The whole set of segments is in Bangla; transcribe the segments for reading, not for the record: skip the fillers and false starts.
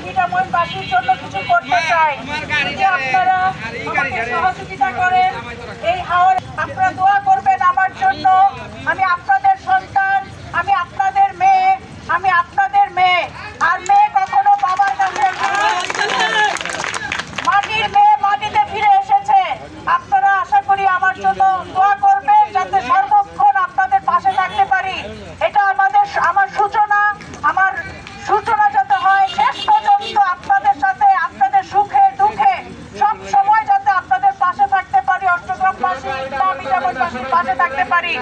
মাটিরামবাসীর জন্য কিছু করতে চাই। যদি আপনারা আমাকে সহযোগিতা করেন, এই হাওর আপনারা দোয়া করবেন আমার জন্য। আমি আপনাদের সন্তান, আমি আপনাদের মেয়ে, আমি আপনাদের মেয়ে। আর মেয়ে কখনো বাবার কাছে, মাটির মেয়ে মাটিতে ফিরে এসেছে। আপনারা আশা করি আমার জন্য দোয়া করবেন, যাতে সর্বক্ষণ আপনাদের পাশে থাকতে পারি। এটা আমার সূচনা, আমার সূচনা যাতে হয় শেষ পর্যন্ত আপনাদের সাথে, আপনাদের সুখে দুঃখে সব সময় যাতে আপনাদের পাশে থাকতে পারি, চট্টগ্রামবাসী মাটিরামবাসীর পাশে থাকতে পারি।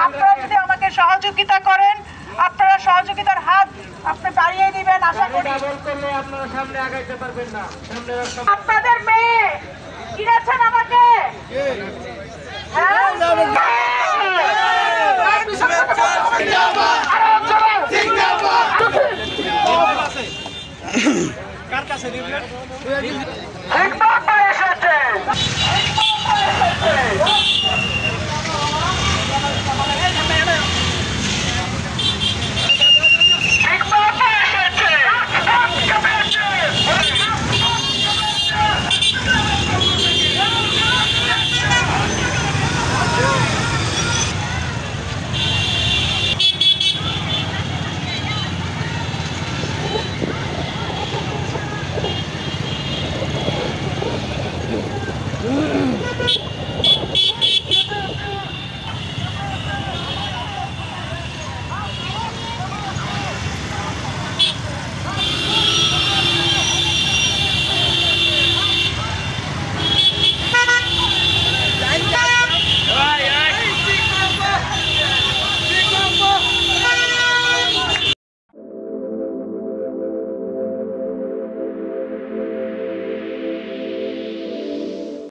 আপনারা যদি আমাকে সহযোগিতা করেন, আপনারা সহযোগিতার হাত আপনি বাড়িয়ে দিবেন আশা করি। আপনাদের মেয়ে কিনেছেন আমাকে, কার কাছে দিবেন? এসেছে